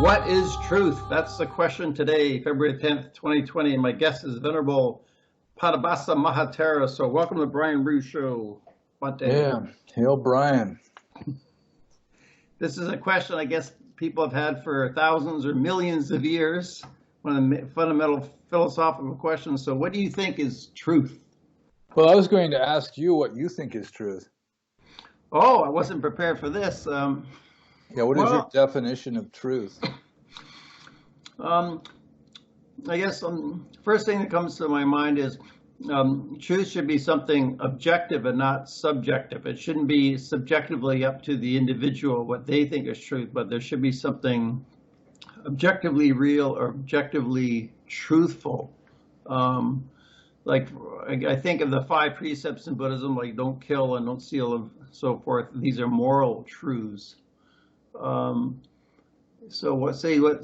What is truth? That's the question today, February 10th, 2020. And my guest is Venerable Padabasa Mahatera. So welcome to the Brian Bruce Show. Yeah, hail Brian. This is a question I guess people have had for thousands or millions of years. One of the fundamental philosophical questions. So what do you think is truth? Well, I was going to ask you what you think is truth. Oh, I wasn't prepared for this. Yeah, what is your definition of truth? I guess first thing that comes to my mind is truth should be something objective and not subjective. It shouldn't be subjectively up to the individual what they think is truth, but there should be something objectively real or objectively truthful. Like I think of the 5 precepts in Buddhism, like don't kill and don't steal and so forth. These are moral truths. So let's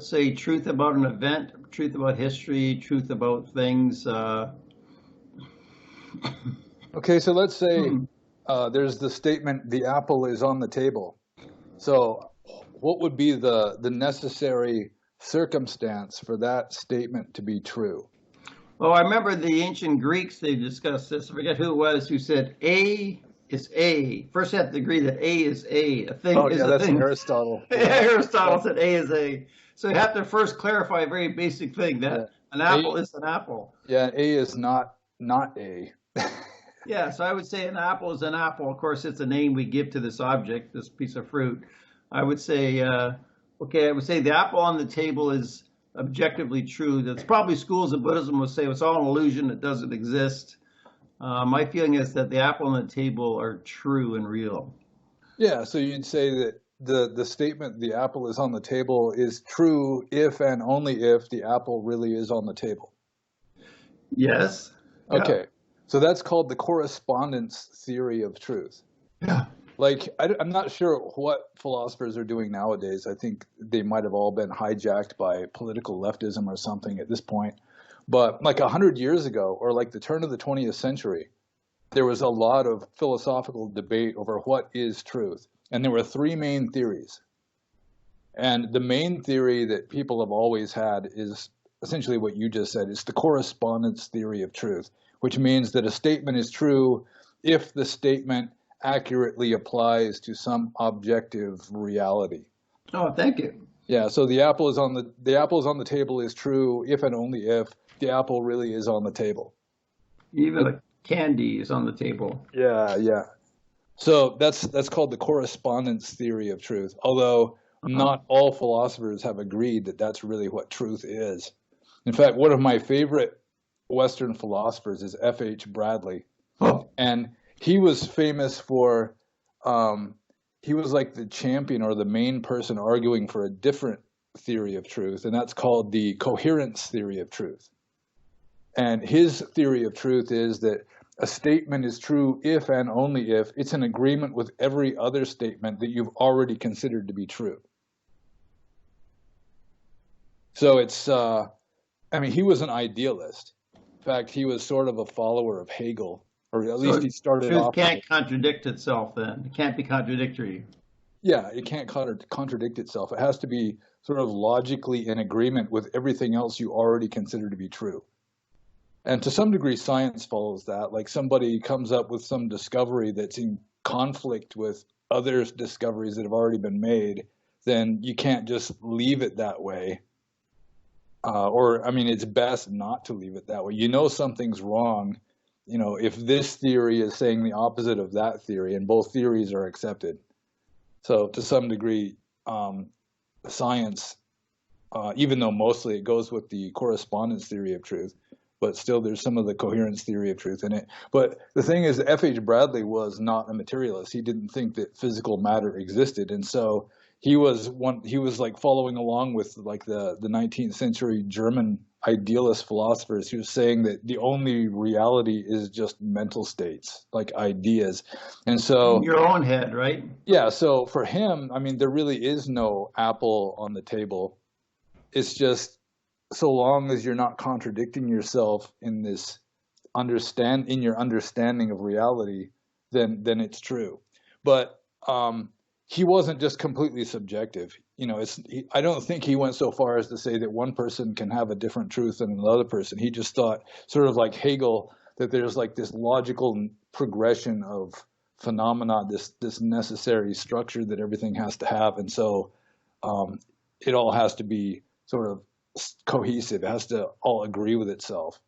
say truth about an event, truth about history, truth about things. Okay, so let's say there's the statement, the apple is on the table. So what would be the necessary circumstance for that statement to be true? Well, I remember the ancient Greeks, they discussed this. I forget who it was who said A is A. First you have to agree that A is A. A thing is a thing. Aristotle. Aristotle said A is A. So you have to first clarify a very basic thing, that an apple is an apple. Yeah, A is not A. Yeah, so I would say an apple is an apple. Of course, it's a name we give to this object, this piece of fruit. I would say, I would say the apple on the table is objectively true. That's probably schools of Buddhism would say it's all an illusion, it doesn't exist. My feeling is that the apple on the table are true and real. Yeah, so you'd say that the statement, the apple is on the table, is true if and only if the apple really is on the table. Yes. Okay, so that's called the correspondence theory of truth. Yeah. Like, I'm not sure what philosophers are doing nowadays. I think they might have all been hijacked by political leftism or something at this point. But like 100 years ago, or like the turn of the 20th century, there was a lot of philosophical debate over what is truth. And there were 3 main theories. And the main theory that people have always had is essentially what you just said. It's the correspondence theory of truth, which means that a statement is true if the statement accurately applies to some objective reality. Oh, thank you. Yeah, so the apple is on the table is true if and only if the apple really is on the table. Even the candy is on the table. Yeah. So that's called the correspondence theory of truth. Although not all philosophers have agreed that that's really what truth is. In fact, one of my favorite Western philosophers is F.H. Bradley. Oh. And he was famous for, he was like the champion or the main person arguing for a different theory of truth, and that's called the coherence theory of truth. And his theory of truth is that a statement is true if and only if it's in agreement with every other statement that you've already considered to be true. So it's, he was an idealist. In fact, he was sort of a follower of Hegel. Or at least he started off. Truth can't contradict itself then. It can't be contradictory. Yeah, it can't contradict itself. It has to be sort of logically in agreement with everything else you already consider to be true. And to some degree, science follows that. Like somebody comes up with some discovery that's in conflict with other discoveries that have already been made, then you can't just leave it that way. It's best not to leave it that way. You know something's wrong. If this theory is saying the opposite of that theory, and both theories are accepted. So to some degree, science, even though mostly it goes with the correspondence theory of truth, but still there's some of the coherence theory of truth in it. But the thing is, F.H. Bradley was not a materialist. He didn't think that physical matter existed. And so he was like following along with like the 19th century German idealist philosophers who were saying that the only reality is just mental states, like ideas. And so in your own head, right? Yeah. So for him, there really is no apple on the table. It's just so long as you're not contradicting yourself in this in your understanding of reality, then it's true. But he wasn't just completely subjective. I don't think he went so far as to say that one person can have a different truth than another person. He just thought, sort of like Hegel, that there's like this logical progression of phenomena, this necessary structure that everything has to have, and so it all has to be sort of cohesive. It has to all agree with itself.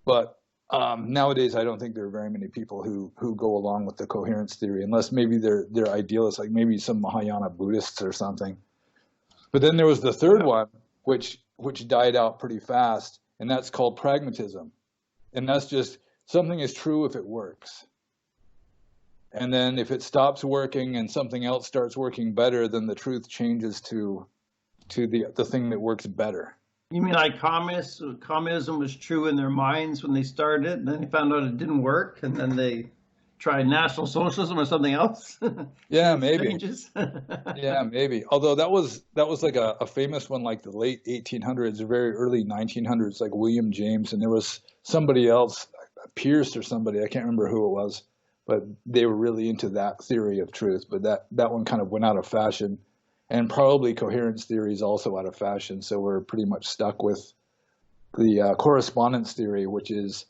But nowadays, I don't think there are very many people who go along with the coherence theory, unless maybe they're idealists, like maybe some Mahayana Buddhists or something. But then there was the third one, which died out pretty fast, and that's called pragmatism. And that's just something is true if it works. And then if it stops working and something else starts working better, then the truth changes to the thing that works better. You mean like communism was true in their minds when they started, and then they found out it didn't work, and then they tried National Socialism or something else? Yeah, maybe. Yeah, maybe. Although that was like a famous one, like the late 1800s, or very early 1900s, like William James, and there was somebody else, Pierce or somebody, I can't remember who it was, but they were really into that theory of truth. But that one kind of went out of fashion. And probably coherence theory is also out of fashion, so we're pretty much stuck with the correspondence theory, which is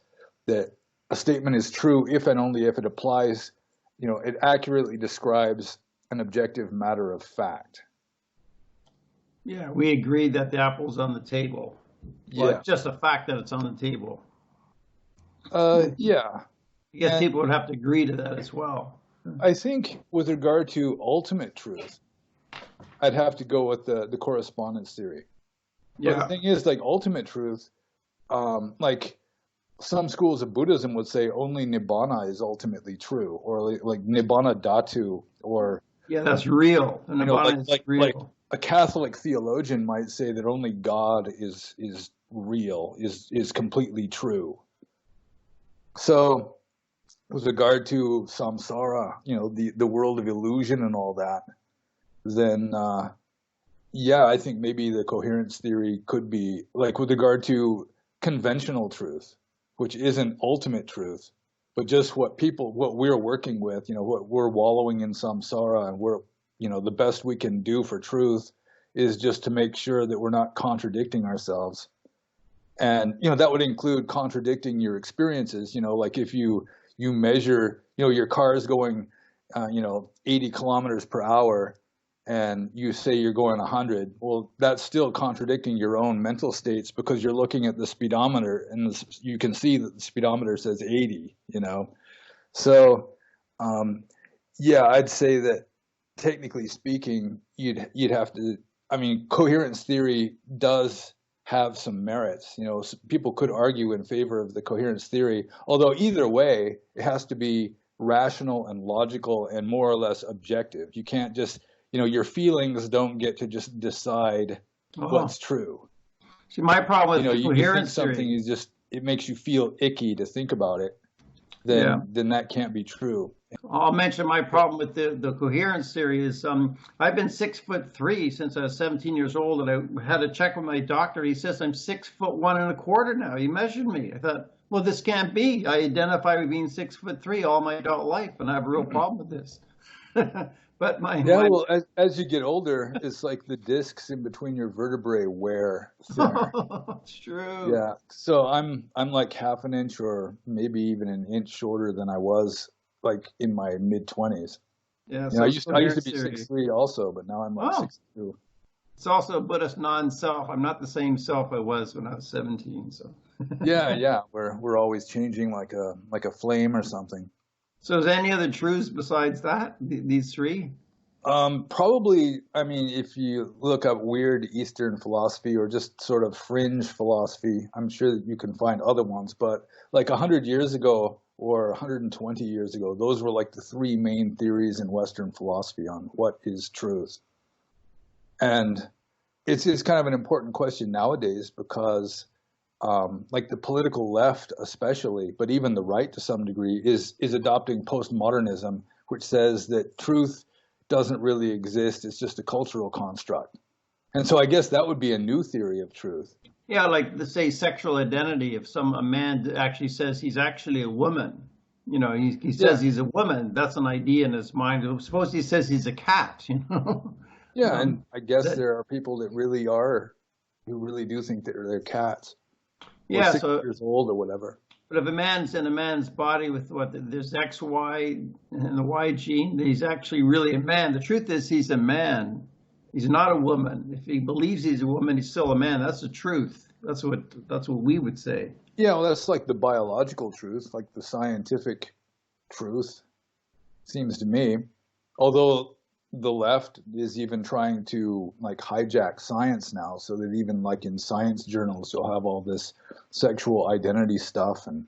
that a statement is true if and only if it applies, it accurately describes an objective matter of fact. Yeah, we agreed that the apple's on the table. Well, Yeah. just the fact that it's on the table. Yeah. I guess And people would have to agree to that as well. I think with regard to ultimate truth, I'd have to go with the correspondence theory. But the thing is, like ultimate truth, like some schools of Buddhism would say only Nibbana is ultimately true, or like Nibbana Dhatu, or that's real. Nibbana is real. Like a Catholic theologian might say that only God is real, is completely true. So, with regard to samsara, the world of illusion and all that, then I think maybe the coherence theory could be, like with regard to conventional truth, which isn't ultimate truth, but just what we're working with, what we're wallowing in samsara, and we're, the best we can do for truth is just to make sure that we're not contradicting ourselves. And, that would include contradicting your experiences, like if you measure, your car is going, 80 kilometers per hour, and you say you're going 100, well, that's still contradicting your own mental states, because you're looking at the speedometer and you can see that the speedometer says 80, So, I'd say that technically speaking, you'd have to, coherence theory does have some merits. People could argue in favor of the coherence theory, although either way, it has to be rational and logical and more or less objective. You can't just, your feelings don't get to just decide what's true. See, my problem with coherence theory, something is just, it makes you feel icky to think about it, then that can't be true. I'll mention my problem with the coherence theory is I've been 6'3" since I was 17 years old, and I had a check with my doctor. He says I'm 6'1 1/4" now. He measured me. I thought, well, this can't be. I identify with being 6'3" all my adult life, and I have a real problem with this. But well, as you get older, it's like the discs in between your vertebrae wear thinner. It's true. Yeah. So I'm like half an inch or maybe even an inch shorter than I was like in my mid-20s. Yeah. I used to be 6'3" also, but now I'm like 6'2". It's also a Buddhist non-self. I'm not the same self I was when I was 17. So. Yeah. We're always changing like a flame or something. So is there any other truths besides that, these three? Probably, if you look up weird Eastern philosophy or just sort of fringe philosophy, I'm sure that you can find other ones. But like 100 years ago or 120 years ago, those were like the three main theories in Western philosophy on what is truth. And it's kind of an important question nowadays because like the political left especially, but even the right to some degree, is adopting postmodernism, which says that truth doesn't really exist. It's just a cultural construct. And so I guess that would be a new theory of truth. Yeah, like say sexual identity. If a man actually says he's actually a woman, You know, he Yeah. says he's a woman. That's an idea in his mind. Suppose he says he's a cat. You know, Yeah, and I guess that there are people that really are, who really do think that they're cats or yeah. 6 years old or whatever. But if a man's in a man's body with what there's X, Y, and the Y gene, he's actually really a man. The truth is, he's a man. He's not a woman. If he believes he's a woman, he's still a man. That's the truth. That's what we would say. Yeah, well, that's like the biological truth, like the scientific truth, seems to me. Although the left is even trying to like hijack science now, so that even like in science journals, you'll have all this sexual identity stuff and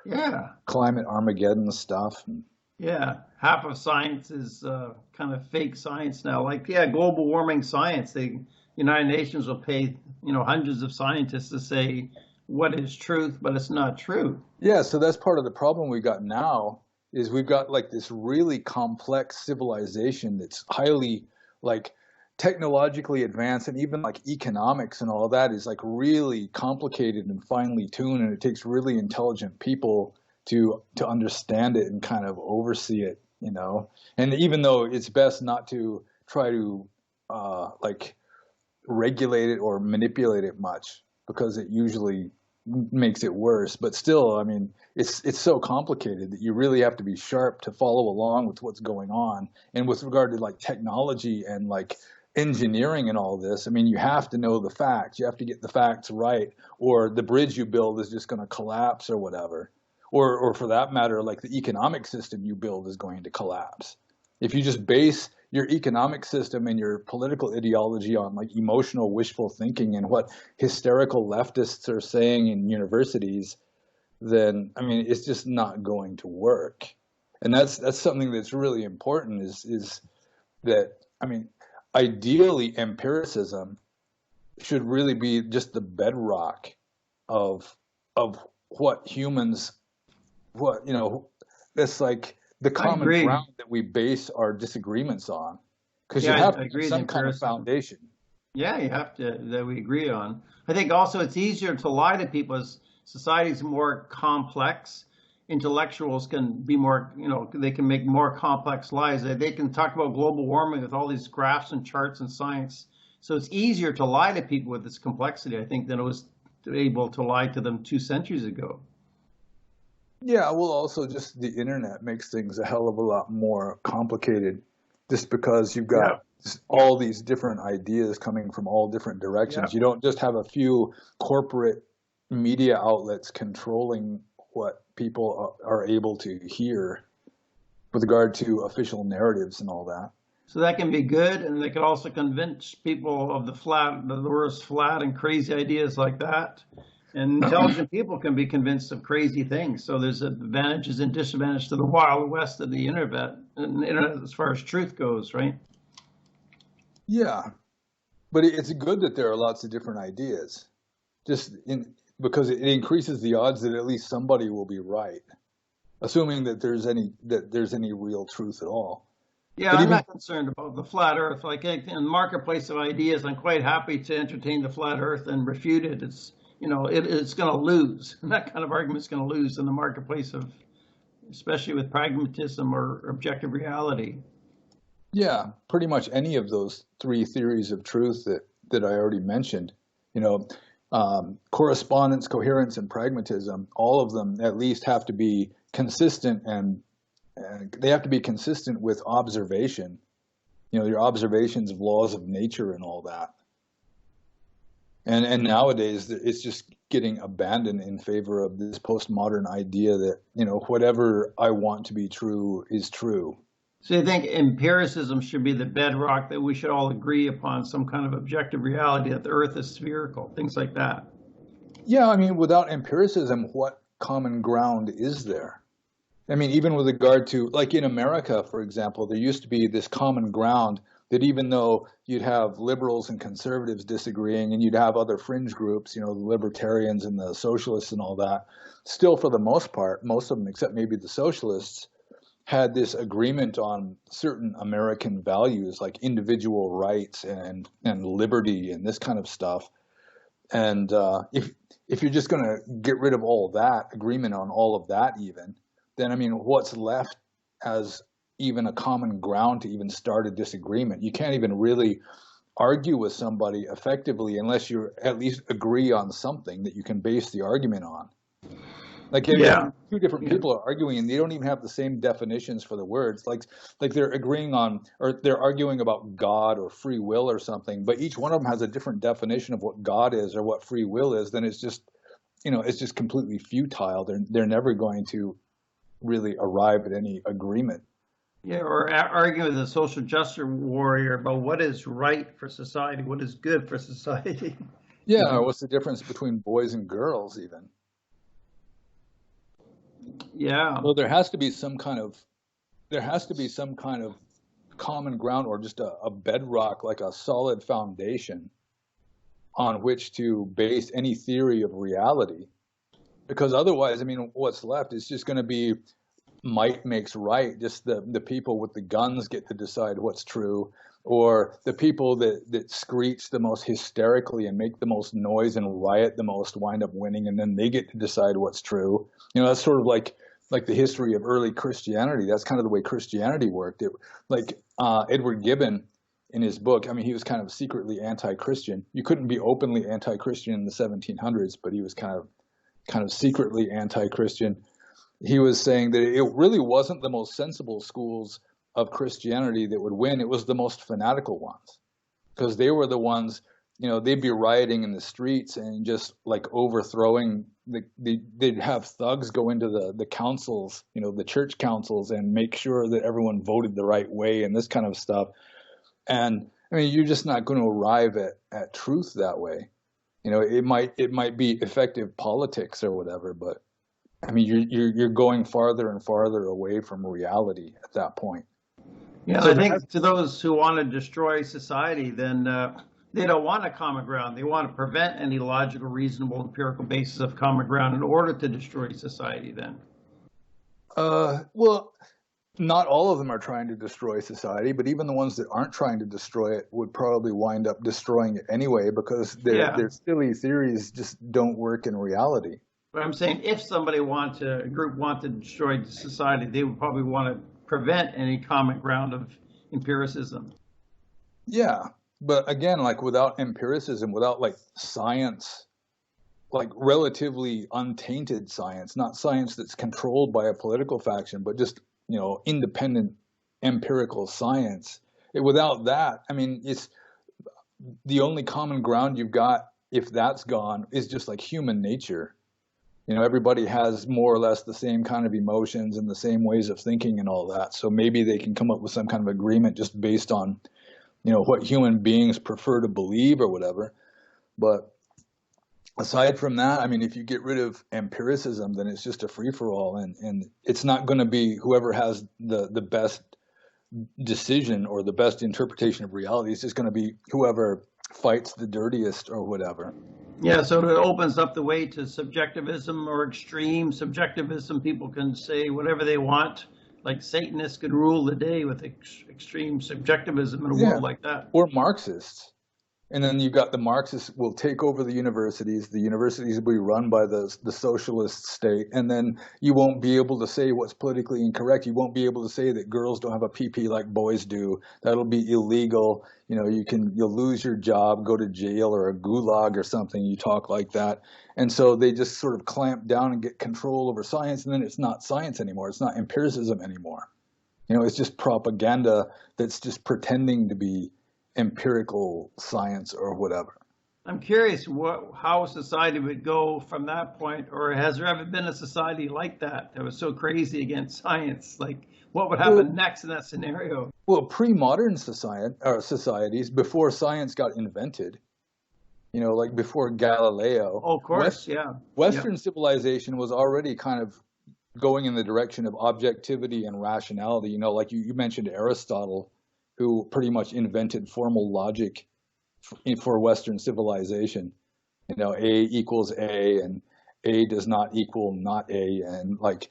Yeah, climate Armageddon stuff. And yeah. Half of science is kind of fake science now. Like, yeah, global warming science. The United Nations will pay hundreds of scientists to say what is truth, but it's not true. yeah, so that's part of the problem we got now is we've got like this really complex civilization that's highly like technologically advanced, and even like economics and all that is like really complicated and finely tuned, and it takes really intelligent people to understand it and kind of oversee it, you know. And even though it's best not to try to like regulate it or manipulate it much, because it usually makes it worse. But still, I mean, it's so complicated that you really have to be sharp to follow along with what's going on. And with regard to like technology and like engineering and all this, I mean, you have to know the facts. You have to get the facts right, or the bridge you build is just going to collapse or whatever. Or for that matter, like the economic system you build is going to collapse. If you just base your economic system and your political ideology on like emotional wishful thinking and what hysterical leftists are saying in universities, then I mean it's just not going to work. And that's something that's really important is that I mean ideally empiricism should really be just the bedrock of what humans what that's like the I common agree. ground that we base our disagreements on, because you Yeah, have I to have agree. The some kind of empiricism. foundation. Yeah, you have to, that we agree on. I think also it's easier to lie to people as society's more complex. Intellectuals can be more, they can make more complex lies. They can talk about global warming with all these graphs and charts and science. So it's easier to lie to people with this complexity, I think, than it was able to lie to them 2 centuries ago. Yeah, well, also just the internet makes things a hell of a lot more complicated, just because you've Yeah, got all these different ideas coming from all different yeah. directions. You don't just have a few corporate media outlets controlling what people are able to hear with regard to official narratives and all that. So that can be good, and they could also convince people of the worst flat and crazy ideas like that. And intelligent people can be convinced of crazy things. So there's advantages and disadvantages to the wild west of the internet, and the internet as far as truth goes, right? Yeah, but it's good that there are lots of different ideas, because it increases the odds that at least somebody will be right, assuming that there's any real truth at all. Yeah, But I'm even not concerned about the flat Earth. Like in the marketplace of ideas, I'm quite happy to entertain the flat Earth and refute it. It's going to lose. That kind of argument's going to lose in the marketplace of, especially with pragmatism or objective reality. yeah, pretty much any of those three theories of truth that I already mentioned, correspondence, coherence, and pragmatism, all of them at least have to be consistent, and they have to be consistent with observation, your observations of laws of nature and all that. And nowadays it's just getting abandoned in favor of this postmodern idea that, whatever I want to be true is true. So you think empiricism should be the bedrock, that we should all agree upon some kind of objective reality, that the Earth is spherical, things like that? Yeah, I mean, without empiricism, what common ground is there? I mean, even with regard to, like in America, for example, there used to be this common ground that even though you'd have liberals and conservatives disagreeing, and you'd have other fringe groups, the libertarians and the socialists and all that, still for the most part, most of them, except maybe the socialists, had this agreement on certain American values like individual rights and liberty and this kind of stuff. And if you're just going to get rid of all that agreement on all of that, even, then I mean, what's left as even a common ground to even start a disagreement? You can't even really argue with somebody effectively unless you at least agree on something that you can base the argument on. Like if Yeah. two different people are arguing and they don't even have the same definitions for the words, like they're agreeing on, or they're arguing about God or free will or something, but each one of them has a different definition of what God is or what free will is, then it's just, it's just completely futile. They're never going to really arrive at any agreement. Yeah, or arguing with a social justice warrior about what is right for society, what is good for society. Yeah, or what's the difference between boys and girls even? Yeah. Well, there has to be some kind of common ground, or just a bedrock, like a solid foundation on which to base any theory of reality. Because otherwise, I mean, what's left is just going to be might makes right. Just the people with the guns get to decide what's true, or the people that screech the most hysterically and make the most noise and riot the most wind up winning, and then they get to decide what's true. That's sort of like the history of early Christianity. That's kind of the way Christianity worked. Edward Gibbon, in his book, I mean, he was kind of secretly anti-Christian. You couldn't be openly anti-Christian in the 1700s, but he was kind of secretly anti-Christian. He was saying that it really wasn't the most sensible schools of Christianity that would win. It was the most fanatical ones, because they were the ones, they'd be rioting in the streets and just like overthrowing. They'd have thugs go into the councils, the church councils, and make sure that everyone voted the right way and this kind of stuff. And I mean, you're just not going to arrive at truth that way. It might be effective politics or whatever, but I mean, you're going farther and farther away from reality at that point. Yeah, so I think to those who want to destroy society, then they don't want a common ground. They want to prevent any logical, reasonable, empirical basis of common ground in order to destroy society then. Well, not all of them are trying to destroy society, but even the ones that aren't trying to destroy it would probably wind up destroying it anyway, because their silly theories just don't work in reality. But I'm saying if a group wanted to destroy society, they would probably want to prevent any common ground of empiricism. Yeah, but again, like without empiricism, without like science, like relatively untainted science, not science that's controlled by a political faction, but just, independent empirical science. Without that, I mean, it's the only common ground you've got, if that's gone, is just like human nature. Everybody has more or less the same kind of emotions and the same ways of thinking and all that. So maybe they can come up with some kind of agreement just based on, what human beings prefer to believe or whatever. But aside from that, I mean, if you get rid of empiricism, then it's just a free-for-all, and it's not going to be whoever has the best decision or the best interpretation of reality. It's just going to be whoever fights the dirtiest or whatever. Yeah, so it opens up the way to subjectivism or extreme subjectivism. People can say whatever they want, like Satanists could rule the day with extreme subjectivism in a world like that. Or Marxists. And then you've got the Marxists will take over the universities. The universities will be run by the socialist state. And then you won't be able to say what's politically incorrect. You won't be able to say that girls don't have a PP like boys do. That'll be illegal. You'll lose your job, go to jail or a gulag or something. You talk like that. And so they just sort of clamp down and get control over science. And then it's not science anymore. It's not empiricism anymore. It's just propaganda that's just pretending to be empirical science or whatever. I'm curious how society would go from that point, or has there ever been a society like that was so crazy against science? Like, what would happen next in that scenario? Well, pre-modern societies, before science got invented, like before Galileo. Oh, of course, Western civilization was already kind of going in the direction of objectivity and rationality. Like you mentioned Aristotle, who pretty much invented formal logic for Western civilization. A equals A, and A does not equal not A, and like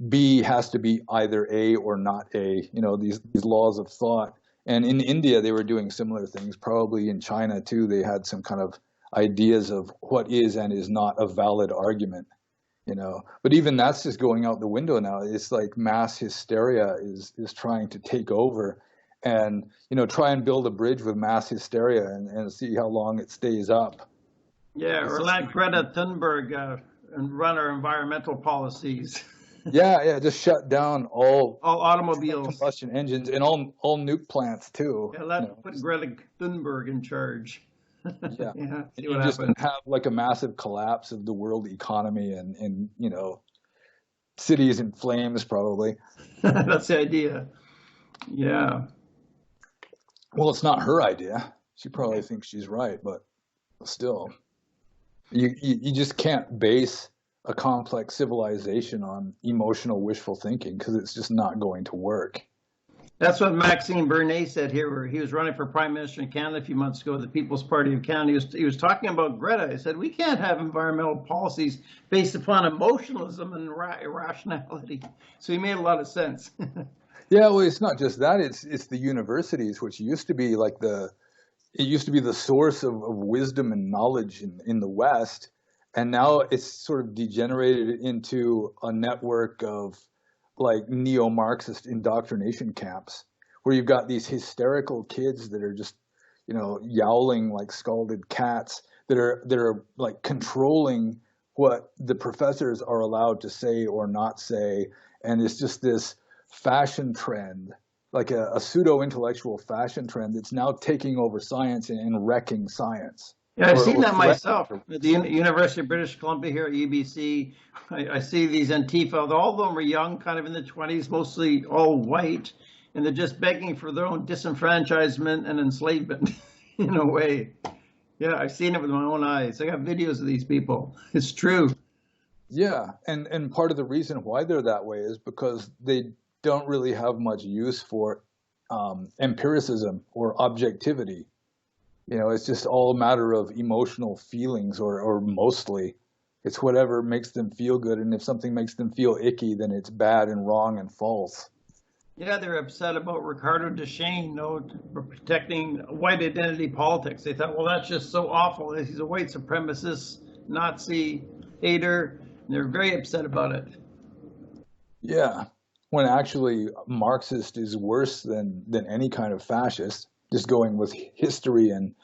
B has to be either A or not A, these laws of thought. And in India, they were doing similar things. Probably in China, too, they had some kind of ideas of what is and is not a valid argument. But even that's just going out the window now. It's like mass hysteria is trying to take over, and try and build a bridge with mass hysteria and see how long it stays up. Yeah, or let Greta Thunberg and run our environmental policies. Yeah, just shut down all automobiles, combustion engines, and all nuke plants too. Yeah, put Greta Thunberg in charge. Yeah, yeah, see what happens. Just have like a massive collapse of the world economy, and cities in flames probably. That's the idea. Yeah. Well, it's not her idea. She probably thinks she's right, but still, you just can't base a complex civilization on emotional wishful thinking, because it's just not going to work. That's what Maxime Bernier said here, where he was running for Prime Minister in Canada a few months ago, the People's Party of Canada. He was talking about Greta. He said, we can't have environmental policies based upon emotionalism and irrationality. So he made a lot of sense. Yeah, well, it's not just that. It's the universities, which used to be like the source of wisdom and knowledge in the West. And now it's sort of degenerated into a network of like neo-Marxist indoctrination camps, where you've got these hysterical kids that are just, yowling like scalded cats, that are like controlling what the professors are allowed to say or not say. And it's just this fashion trend, like a pseudo-intellectual fashion trend that's now taking over science and wrecking science. Yeah, I've seen that myself. At the University of British Columbia here at UBC, I see these Antifa. All of them are young, kind of in the 20s, mostly all white, and they're just begging for their own disenfranchisement and enslavement in a way. Yeah, I've seen it with my own eyes. I got videos of these people. It's true. Yeah, and part of the reason why they're that way is because they don't really have much use for empiricism or objectivity. It's just all a matter of emotional feelings, or mostly. It's whatever makes them feel good, and if something makes them feel icky, then it's bad and wrong and false. Yeah, they're upset about Ricardo Duchesne, protecting white identity politics. They thought, well, that's just so awful. He's a white supremacist, Nazi hater, and they're very upset about it. Yeah, when actually Marxist is worse than any kind of fascist. Just going with history and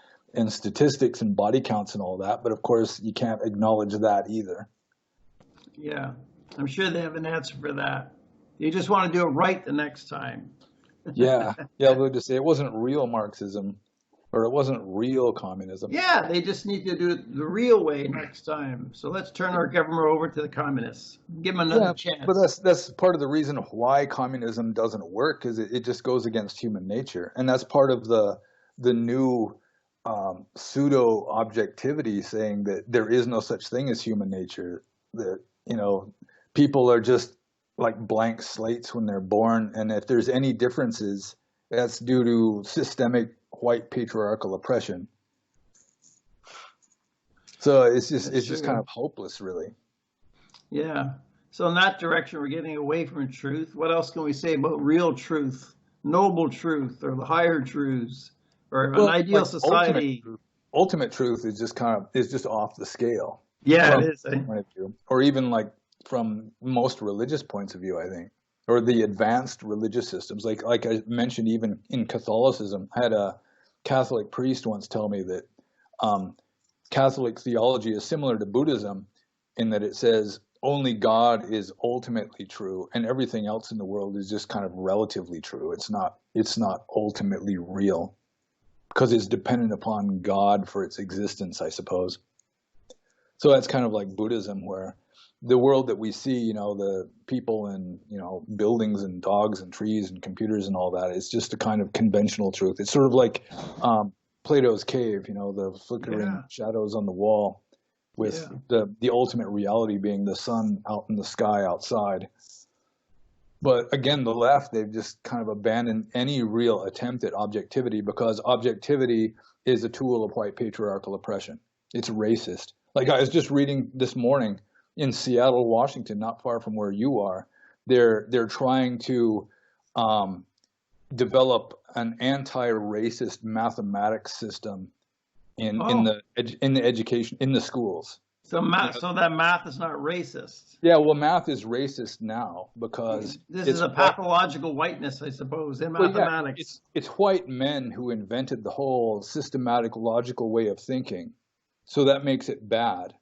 statistics and body counts and all that. But of course, you can't acknowledge that either. Yeah, I'm sure they have an answer for that. You just want to do it right the next time. Yeah, they'll just say it wasn't real Marxism, or it wasn't real communism. Yeah, they just need to do it the real way next time. So let's turn our government over to the communists. Give them another chance. But that's part of the reason why communism doesn't work, is it just goes against human nature. And that's part of the new pseudo objectivity, saying that there is no such thing as human nature, that people are just like blank slates when they're born, and if there's any differences, that's due to systemic white patriarchal oppression. So it's just kind of hopeless, really. Yeah. So in that direction, we're getting away from truth. What else can we say about real truth, noble truth, or the higher truths, or an ideal society? Ultimate truth is just off the scale. Yeah, it is. Point of view. Or even like from most religious points of view, I think, or the advanced religious systems. Like I mentioned, even in Catholicism, I had a Catholic priest once tell me that Catholic theology is similar to Buddhism in that it says only God is ultimately true, and everything else in the world is just kind of relatively true. It's not ultimately real, because it's dependent upon God for its existence, I suppose. So that's kind of like Buddhism, where the world that we see, the people and, buildings and dogs and trees and computers and all that, is just a kind of conventional truth. It's sort of like Plato's cave, the flickering shadows on the wall, with the ultimate reality being the sun out in the sky outside. But again, the left, they've just kind of abandoned any real attempt at objectivity, because objectivity is a tool of white patriarchal oppression. It's racist. Like I was just reading this morning, in Seattle, Washington, not far from where you are, they're trying to develop an anti-racist mathematics system in the education, in the schools. So so that math is not racist. Yeah, well, math is racist now because This is a pathological whiteness, I suppose, in mathematics. it's white men who invented the whole systematic logical way of thinking. So that makes it bad.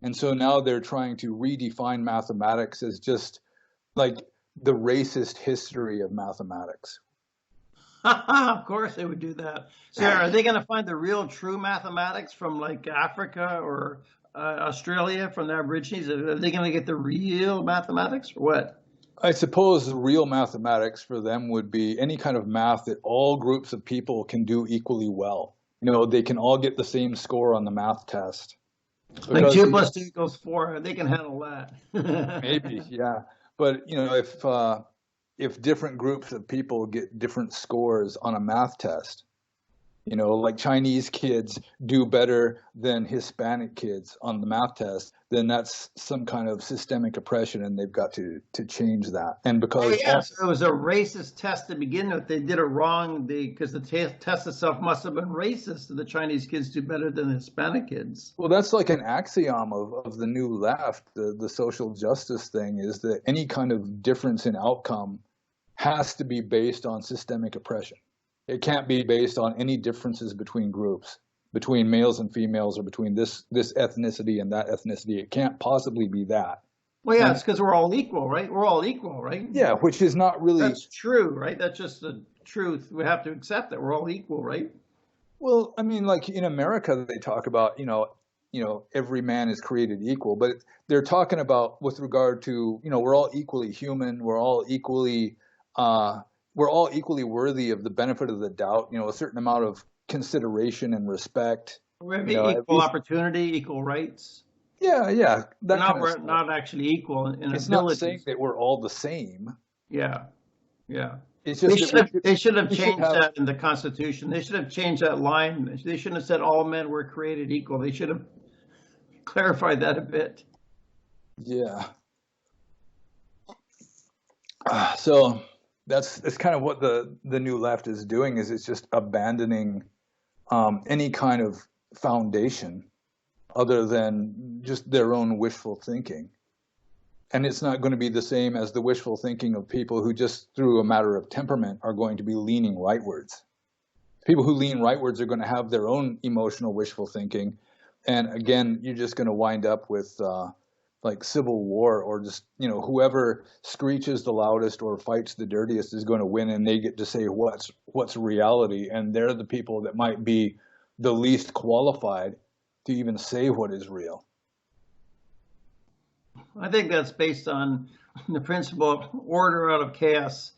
And so now they're trying to redefine mathematics as just like the racist history of mathematics. Of course they would do that. So are they going to find the real true mathematics from like Africa or Australia, from the Aborigines? Are they going to get the real mathematics or what? I suppose the real mathematics for them would be any kind of math that all groups of people can do equally well. You know, they can all get the same score on the math test. Like 2 + 2 = 4, they can handle that. Maybe, yeah. But you know, if different groups of people get different scores on a math test, you know, like Chinese kids do better than Hispanic kids on the math test, then that's some kind of systemic oppression, and they've got to change that. And because yes, it was a racist test to begin with. They did it wrong because the test itself must have been racist. The Chinese kids do better than the Hispanic kids. Well, that's like an axiom of the new left. The social justice thing is that any kind of difference in outcome has to be based on systemic oppression. It can't be based on any differences between groups, between males and females, or between this ethnicity and that ethnicity. It can't possibly be that. Well, yeah, it's because we're all equal, right? We're all equal, right? Yeah, which is not really... That's true, right? That's just the truth. We have to accept that we're all equal, right? Well, I mean, like in America, they talk about, you know, every man is created equal, but they're talking about with regard to, you know, we're all equally human, we're all equally worthy of the benefit of the doubt, you know, a certain amount of consideration and respect. We have equal opportunity, equal rights. Yeah, yeah. We're not actually equal in abilities. It's not saying that we're all the same. Yeah, yeah. It's just they should have changed that in the Constitution. They should have changed that line. They shouldn't have said all men were created equal. They should have clarified that a bit. Yeah. So that's kind of what the new left is doing, is it's just abandoning any kind of foundation other than just their own wishful thinking. And it's not going to be the same as the wishful thinking of people who just through a matter of temperament are going to be leaning rightwards. People who lean rightwards are going to have their own emotional wishful thinking. And again, you're just going to wind up with like civil war, or just, you know, whoever screeches the loudest or fights the dirtiest is going to win, and they get to say what's reality, and they're the people that might be the least qualified to even say what is real. I think that's based on the principle of order out of chaos.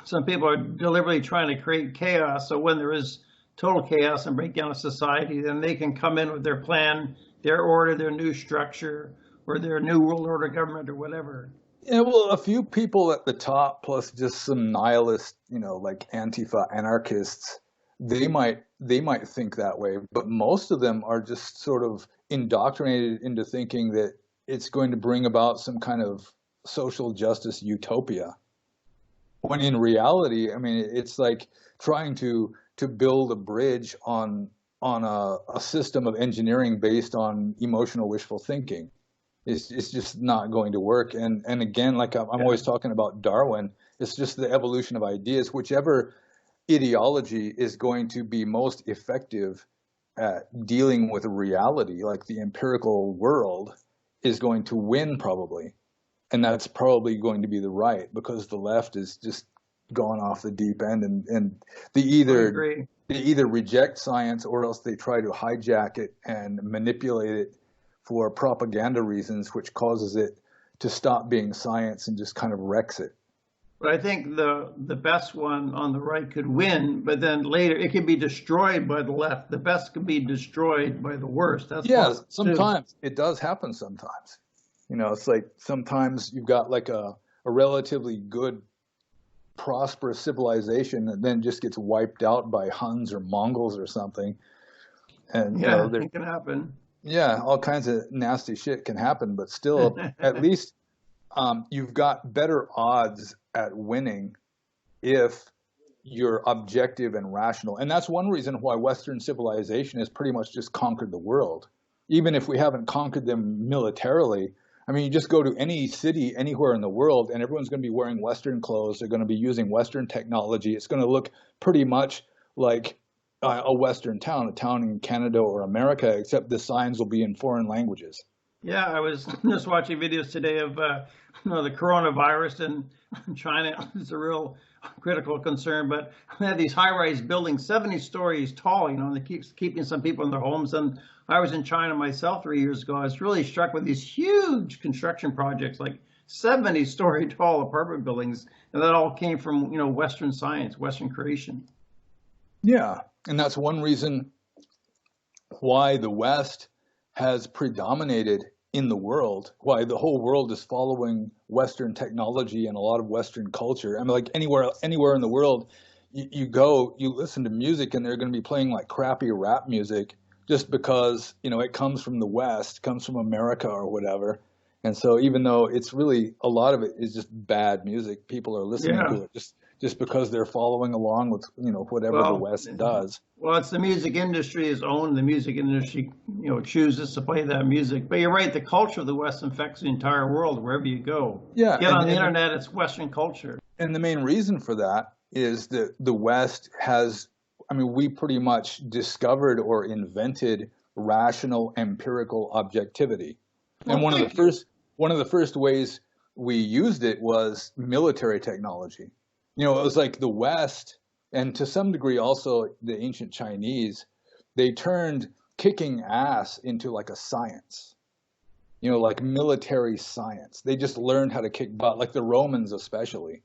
Some people are deliberately trying to create chaos, so when there is total chaos and breakdown of society, then they can come in with their plan, their order, their new structure, or their new world order government or whatever. Yeah, well, a few people at the top, plus just some nihilist, you know, like Antifa anarchists, they might think that way, but most of them are just sort of indoctrinated into thinking that it's going to bring about some kind of social justice utopia. When in reality, I mean, it's like trying to build a bridge on a system of engineering based on emotional wishful thinking. It's just not going to work. And again, like I'm always talking about Darwin, it's just the evolution of ideas. Whichever ideology is going to be most effective at dealing with reality, like the empirical world, is going to win probably. And that's probably going to be the right, because the left is just gone off the deep end, and they either reject science, or else they try to hijack it and manipulate it for propaganda reasons, which causes it to stop being science and just kind of wrecks it. But I think the best one on the right could win, but then later it can be destroyed by the left. The best can be destroyed by the worst. That's sometimes it does happen. Sometimes, you know, it's like sometimes you've got like a relatively good, prosperous civilization that then just gets wiped out by Huns or Mongols or something. And yeah, it can happen. Yeah, all kinds of nasty shit can happen, but still, at least you've got better odds at winning if you're objective and rational. And that's one reason why Western civilization has pretty much just conquered the world. even if we haven't conquered them militarily. I mean, you just go to any city anywhere in the world and everyone's going to be wearing Western clothes. They're going to be using Western technology. It's going to look pretty much like a Western town, a town in Canada or America, except the signs will be in foreign languages. Yeah, I was just watching videos today of the coronavirus in China. It's a real critical concern, but they have these high-rise buildings, 70 stories tall, and they keep keeping some people in their homes. And I was in China myself 3 years ago. I was really struck with these huge construction projects, like 70-story tall apartment buildings, and that all came from Western science, Western creation. Yeah, and that's one reason why the West has predominated in the world, why the whole world is following Western technology and a lot of Western culture. I mean, like anywhere in the world, you go, you listen to music and they're going to be playing like crappy rap music just because, it comes from the West, comes from America or whatever. And so even though it's really, a lot of it is just bad music, people are listening to it just because they're following along with, whatever the West does. Well, it's the music industry is owned. The music industry, chooses to play that music. But you're right, the culture of the West infects the entire world wherever you go. Yeah. Get on the internet, it's Western culture. And the main reason for that is that the West has, we pretty much discovered or invented rational empirical objectivity. And one of the first ways we used it was military technology. It was like the West, and to some degree also the ancient Chinese, they turned kicking ass into like a science, like military science. They just learned how to kick butt, like the Romans especially.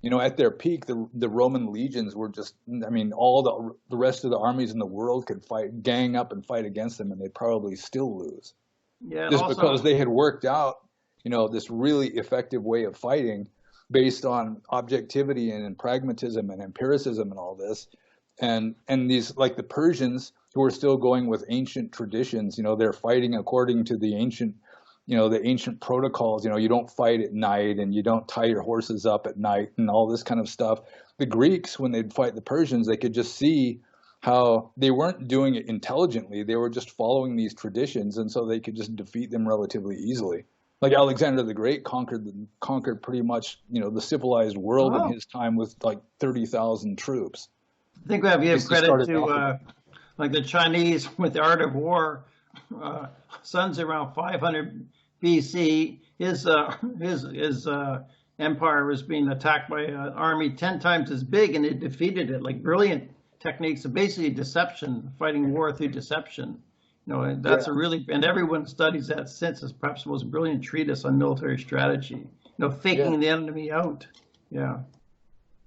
At their peak, the Roman legions were just, all the rest of the armies in the world could gang up and fight against them, and they'd probably still lose. Yeah, just because they had worked out, this really effective way of fighting based on objectivity and pragmatism and empiricism and all this. And these, like the Persians, who are still going with ancient traditions, they're fighting according to the ancient protocols. You don't fight at night and you don't tie your horses up at night and all this kind of stuff. The Greeks, when they'd fight the Persians, they could just see how they weren't doing it intelligently. They were just following these traditions, and so they could just defeat them relatively easily. Like Alexander the Great conquered pretty much, the civilized world in his time with like 30,000 troops. I think we have to give credit to like the Chinese with the art of war. Sun's around 500 BC. His empire was being attacked by an army 10 times as big, and it defeated it. Like brilliant techniques of basically deception, fighting war through deception. That's and everyone studies that since. It's perhaps the most brilliant treatise on military strategy. Faking the enemy out. Yeah.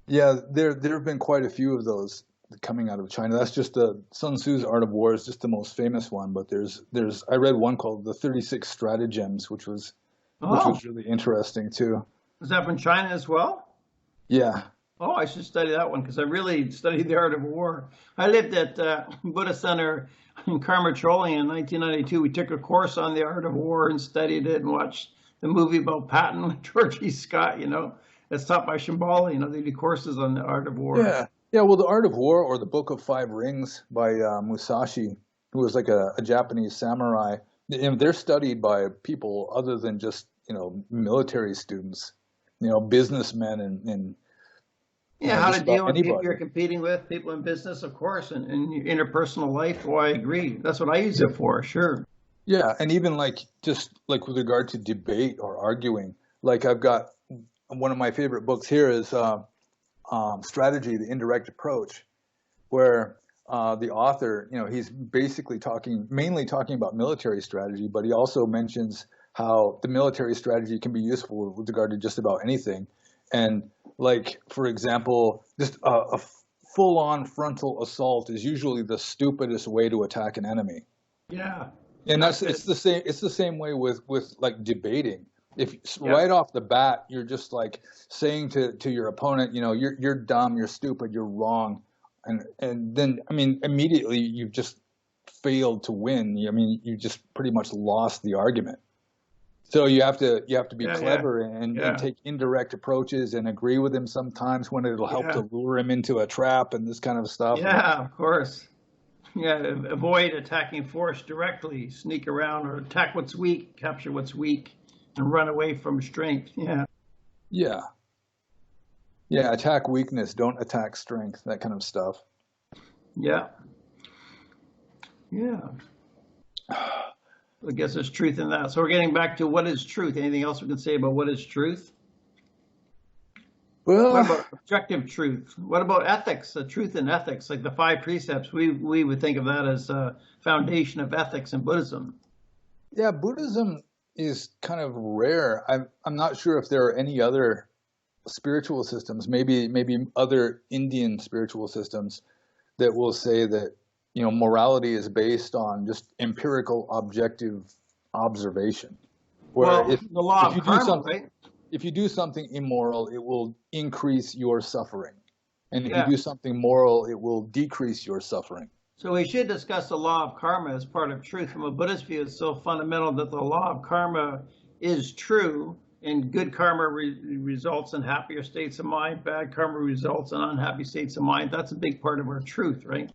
Yeah, there have been quite a few of those coming out of China. That's just Sun Tzu's Art of War is just the most famous one. But there's I read one called the 36 Stratagems, which was really interesting too. Is that from China as well? Yeah. Oh, I should study that one because I really studied the art of war. I lived at Buddha Center in Carmichael in 1992. We took a course on the art of war and studied it and watched the movie about Patton with George E. Scott, It's taught by Shambhala, they do courses on the art of war. Yeah. Yeah, well, the Art of War or the Book of Five Rings by Musashi, who was like a Japanese samurai, they're studied by people other than just, military students, businessmen and how to deal with people you're competing with, people in business, of course, and in your interpersonal life. Oh, I agree. That's what I use it for, sure. Yeah, and even just with regard to debate or arguing, like I've got one of my favorite books here is Strategy, the Indirect Approach, where the author, he's basically mainly talking about military strategy, but he also mentions how the military strategy can be useful with regard to just about anything. And for example, just a full-on frontal assault is usually the stupidest way to attack an enemy. Yeah. And it's the same way with like debating. If right off the bat you're just like saying to your opponent, you're dumb, you're stupid, you're wrong, and then immediately you've just failed to win. You just pretty much lost the argument. So you have to be clever and take indirect approaches and agree with him sometimes when it'll help to lure him into a trap and this kind of stuff. Yeah, of course. Yeah, avoid attacking force directly, sneak around, or attack what's weak, capture what's weak, and run away from strength. Yeah. Yeah. Yeah, attack weakness, don't attack strength, that kind of stuff. Yeah. Yeah. I guess there's truth in that. So we're getting back to what is truth. Anything else we can say about what is truth? Well, What about objective truth? What about ethics, the truth in ethics, like the 5 precepts? We would think of that as a foundation of ethics in Buddhism. yeah, Buddhism is kind of rare. I'm not sure if there are any other spiritual systems, maybe other Indian spiritual systems that will say that, you know, morality is based on just empirical objective observation. Where Well, if, the law if you of do karma, something right? if you do something immoral, it will increase your suffering. And if Yeah. you do something moral, it will decrease your suffering. So we should discuss the law of karma as part of truth. From a Buddhist view, it's so fundamental that the law of karma is true, and good karma results in happier states of mind, bad karma results in unhappy states of mind. That's a big part of our truth, right?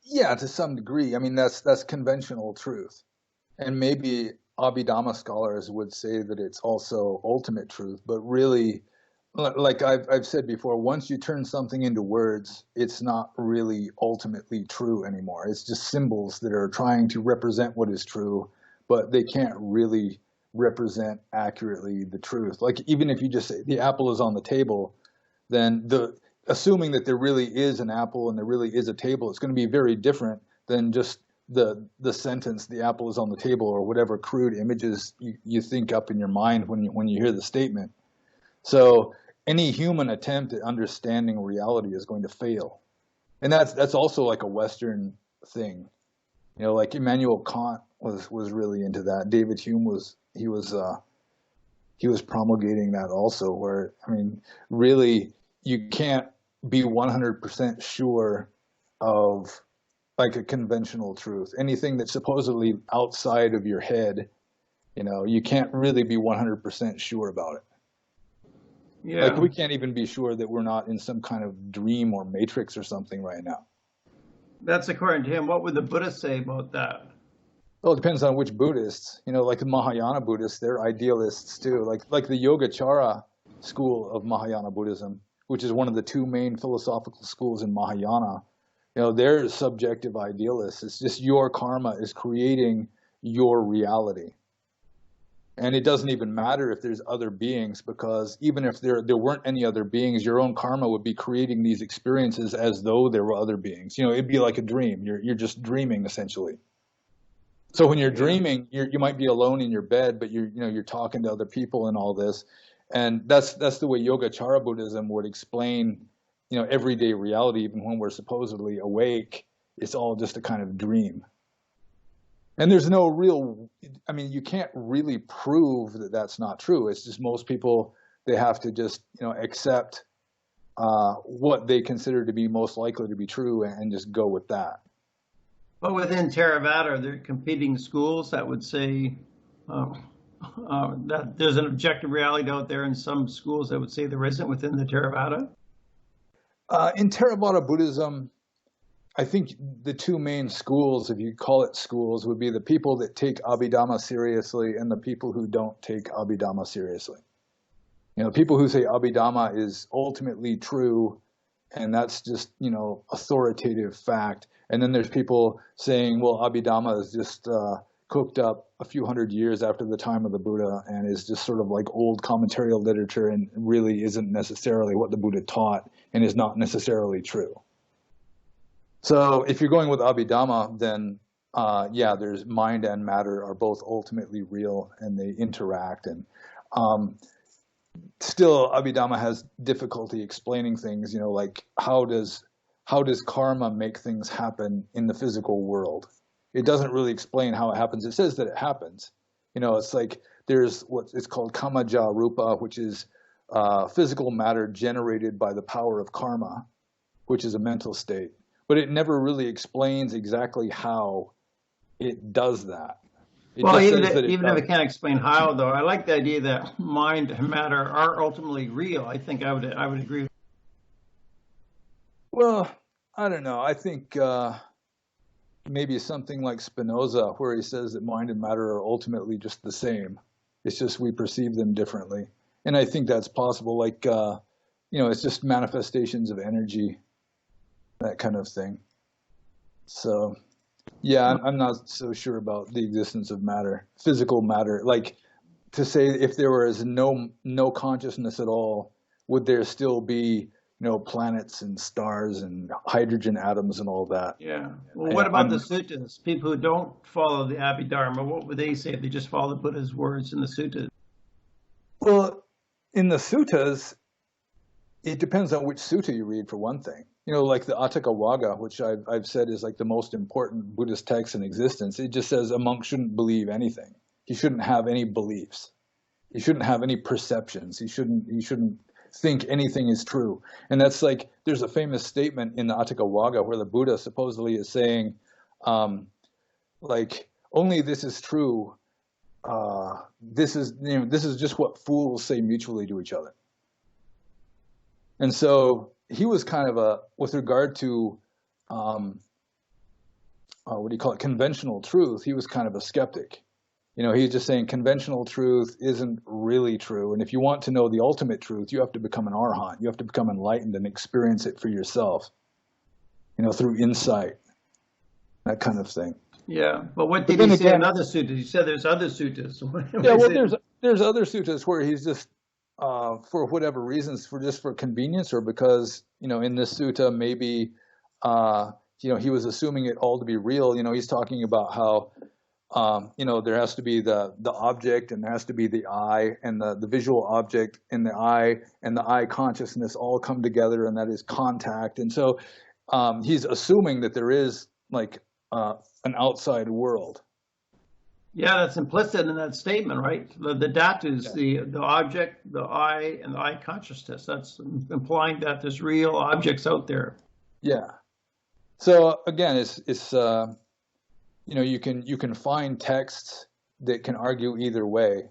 Yeah, to some degree. I mean, that's conventional truth. And maybe Abhidhamma scholars would say that it's also ultimate truth, but really, like I've said before, once you turn something into words, it's not really ultimately true anymore. It's just symbols that are trying to represent what is true, but they can't really represent accurately the truth. Like even if you just say the apple is on the table, then assuming that there really is an apple and there really is a table, it's going to be very different than just the sentence, the apple is on the table, or whatever crude images you think up in your mind when you hear the statement. So any human attempt at understanding reality is going to fail. And that's also like a Western thing. You know, like Immanuel Kant was really into that. David Hume was promulgating that also, where, I mean, really you can't be 100% sure of like a conventional truth. Anything that's supposedly outside of your head, you know, you can't really be 100% sure about it. Yeah. Like we can't even be sure that we're not in some kind of dream or matrix or something right now. That's according to him. What would the Buddhists say about that? Well, it depends on which Buddhists. You know, like the Mahayana Buddhists, they're idealists too. Like the Yogacara school of Mahayana Buddhism, which is one of the 2 main philosophical schools in Mahayana. You know, they're subjective idealists. It's just your karma is creating your reality. And it doesn't even matter if there's other beings, because even if there weren't any other beings, your own karma would be creating these experiences as though there were other beings. You know, it'd be like a dream. You're just dreaming essentially. So when you're dreaming, you might be alone in your bed, but you're talking to other people and all this. And that's the way Yogacara Buddhism would explain, you know, everyday reality. Even when we're supposedly awake, it's all just a kind of dream. And there's no real, I mean, you can't really prove that that's not true. It's just most people, they have to just, you know, accept what they consider to be most likely to be true and just go with that. But within Theravada, are there competing schools that would say that there's an objective reality out there, and some schools that would say there isn't within the Theravada? In Theravada Buddhism, I think the 2 main schools, if you call it schools, would be the people that take Abhidhamma seriously and the people who don't take Abhidhamma seriously. You know, people who say Abhidhamma is ultimately true and that's just, you know, authoritative fact. And then there's people saying, well, Abhidhamma is just cooked up a few hundred years after the time of the Buddha and is just sort of like old commentarial literature and really isn't necessarily what the Buddha taught and is not necessarily true. So if you're going with Abhidhamma, then yeah, there's mind and matter are both ultimately real and they interact. And still, Abhidhamma has difficulty explaining things. You know, like how does karma make things happen in the physical world? It doesn't really explain how it happens. It says that it happens. You know, it's like there's what it's called kamaja rupa, which is physical matter generated by the power of karma, which is a mental state. But it never really explains exactly how it does that. Well, even if it can't explain how, though, I like the idea that mind and matter are ultimately real. I think I would agree. Well, I don't know. I think maybe something like Spinoza, where he says that mind and matter are ultimately just the same. It's just we perceive them differently. And I think that's possible. Like, it's just manifestations of energy, that kind of thing. So, yeah, I'm not so sure about the existence of matter, physical matter. Like, to say if there was no consciousness at all, would there still be planets and stars and hydrogen atoms and all that? Yeah. Well, what about the suttas? People who don't follow the Abhidharma, what would they say if they just follow the Buddha's words in the suttas? Well, in the suttas, it depends on which sutta you read, for one thing. Like the Atthakavagga, which I've said is like the most important Buddhist text in existence. It just says a monk shouldn't believe anything. He shouldn't have any beliefs. He shouldn't have any perceptions. He shouldn't think anything is true. And that's like, there's a famous statement in the Atthakavagga where the Buddha supposedly is saying, like, only this is true. This is just what fools say mutually to each other. And so he was kind of with regard to, conventional truth, he was kind of a skeptic. He's just saying conventional truth isn't really true. And if you want to know the ultimate truth, you have to become an arhat. You have to become enlightened and experience it for yourself, through insight, that kind of thing. Yeah, but what did he say in other suttas? You said there's other suttas. Yeah, well, there's other suttas where he's just, for whatever reasons, for convenience, or because, in this sutta, maybe, he was assuming it all to be real. He's talking about how, there has to be the object, and there has to be the I, and the visual object and the I consciousness all come together, and that is contact. And so he's assuming that there is like an outside world. Yeah, that's implicit in that statement, right? The dhatus, the object, the I, and the I consciousness. That's implying that there's real objects out there. Yeah. So again, it's you can find texts that can argue either way.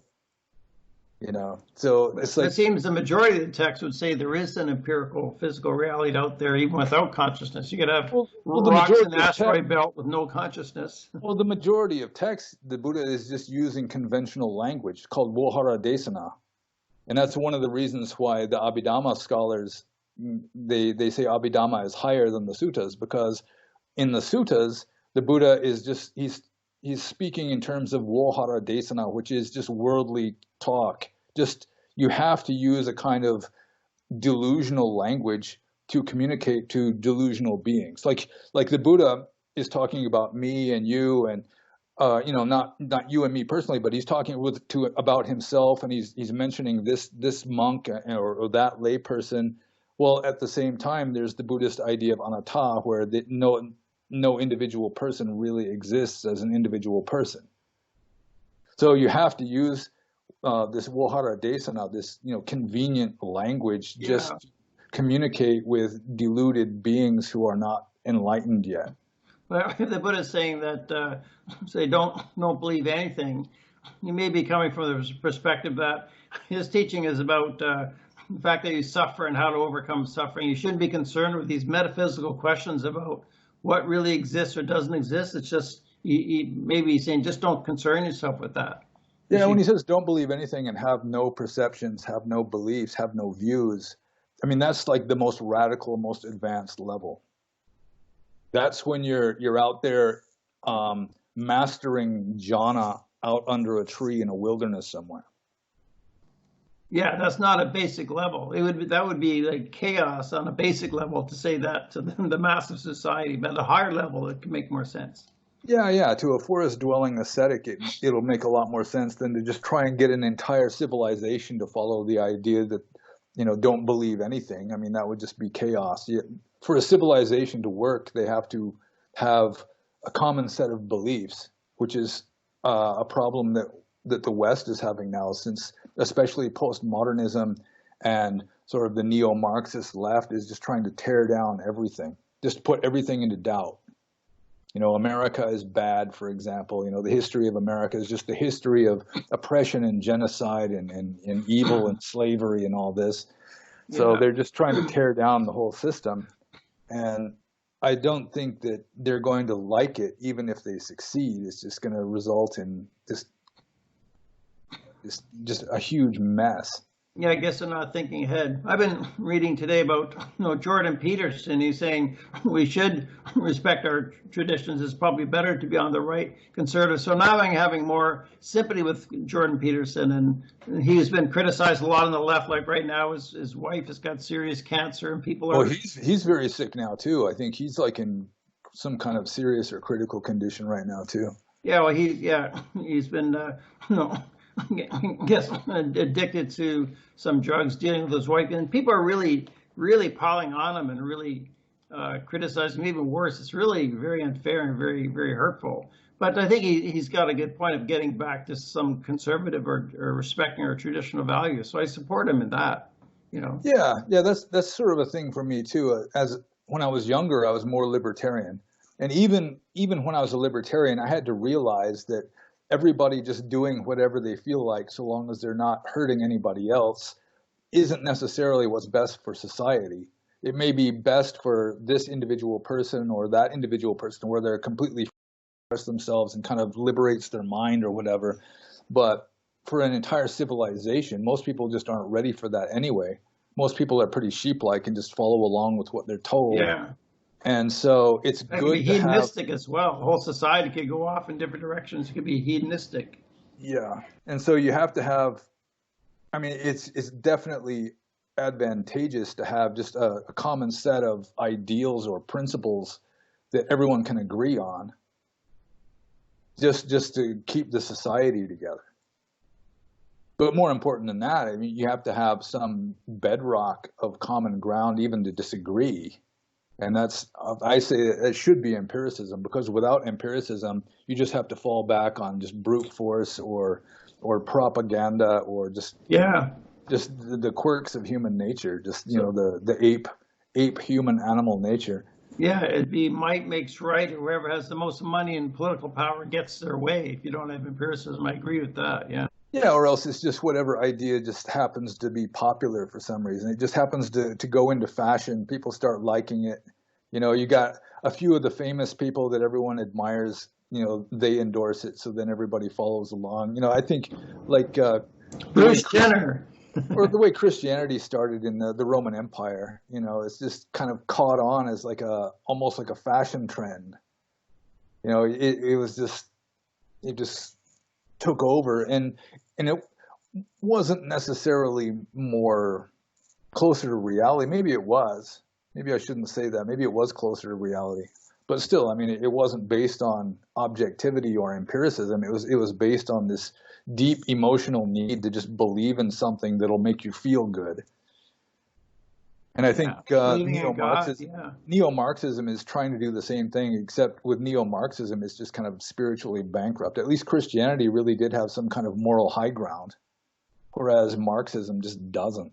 So it's like, it seems the majority of the text would say there is an empirical physical reality out there, even without consciousness. You could have rocks in the asteroid belt with no consciousness. Well, the majority of texts, the Buddha is just using conventional language called Vihara Desana. And that's one of the reasons why the Abhidhamma scholars, they say Abhidhamma is higher than the suttas, because in the suttas, the Buddha is just, he's speaking in terms of Vihara Desana, which is just worldly talk. Just, you have to use a kind of delusional language to communicate to delusional beings. Like the Buddha is talking about me and you, and not you and me personally, but he's talking about himself, and he's mentioning this monk or that lay person. Well, at the same time, there's the Buddhist idea of anatta, where no individual person really exists as an individual person. So you have to use this Vihara Desana, this convenient language, just to communicate with deluded beings who are not enlightened yet. Well, the Buddha is saying that say don't believe anything. He may be coming from the perspective that his teaching is about the fact that you suffer and how to overcome suffering. You shouldn't be concerned with these metaphysical questions about what really exists or doesn't exist. It's just, maybe he's saying just don't concern yourself with that. Yeah, when he says don't believe anything and have no perceptions, have no beliefs, have no views, I mean, that's like the most radical, most advanced level. That's when you're out there mastering jhana out under a tree in a wilderness somewhere. Yeah, that's not a basic level. That would be like chaos on a basic level to say that to the massive society. But at a higher level, it can make more sense. Yeah. To a forest-dwelling ascetic, it'll make a lot more sense than to just try and get an entire civilization to follow the idea that, don't believe anything. I mean, that would just be chaos. For a civilization to work, they have to have a common set of beliefs, which is a problem that the West is having now, since especially postmodernism and sort of the neo-Marxist left is just trying to tear down everything, just put everything into doubt. America is bad, for example. The history of America is just the history of oppression and genocide and evil and slavery and all this. So they're just trying to tear down the whole system. And I don't think that they're going to like it, even if they succeed. It's just going to result in just a huge mess. Yeah, I guess I'm not thinking ahead. I've been reading today about Jordan Peterson. He's saying we should respect our traditions. It's probably better to be on the right, conservative. So now I'm having more sympathy with Jordan Peterson, and he's been criticized a lot on the left. Like right now, his wife has got serious cancer, and people are. Well, he's very sick now too. I think he's like in some kind of serious or critical condition right now too. Yeah, well, he's been I guess addicted to some drugs, dealing with his wife, and people are really, really piling on him and really criticizing him. Even worse, it's really very unfair and very, very hurtful. But I think he's got a good point of getting back to some conservative or respecting our traditional values. So I support him in that. Yeah, that's sort of a thing for me too. As when I was younger, I was more libertarian, and even when I was a libertarian, I had to realize that everybody just doing whatever they feel like, so long as they're not hurting anybody else, isn't necessarily what's best for society. It may be best for this individual person or that individual person where they're completely express themselves and kind of liberates their mind or whatever. But for an entire civilization, most people just aren't ready for that anyway. Most people are pretty sheep-like and just follow along with what they're told. Yeah. And so it's good to have hedonistic as well. The whole society could go off in different directions. It could be hedonistic. Yeah. And so you have to have, I mean, it's definitely advantageous to have just a common set of ideals or principles that everyone can agree on, just to keep the society together. But more important than that, I mean, you have to have some bedrock of common ground even to disagree. And I say it should be empiricism, because without empiricism, you just have to fall back on just brute force or propaganda or just the quirks of human nature, just the ape human animal nature. Yeah, it'd be might makes right, or whoever has the most money and political power gets their way. If you don't have empiricism, I agree with that. Yeah. Yeah, or else it's just whatever idea just happens to be popular for some reason. It just happens to go into fashion. People start liking it. You got a few of the famous people that everyone admires, they endorse it. So then everybody follows along. I think like Bruce Jenner. Or the way Christianity started in the Roman Empire, it's just kind of caught on as almost like a fashion trend. It just took over, and it wasn't necessarily more closer to reality. Maybe it was. Maybe I shouldn't say that. Maybe it was closer to reality. But still, I mean, it wasn't based on objectivity or empiricism. It was based on this deep emotional need to just believe in something that'll make you feel good. And I think neo-Marxism is trying to do the same thing, except with neo-Marxism, it's just kind of spiritually bankrupt. At least Christianity really did have some kind of moral high ground, whereas Marxism just doesn't.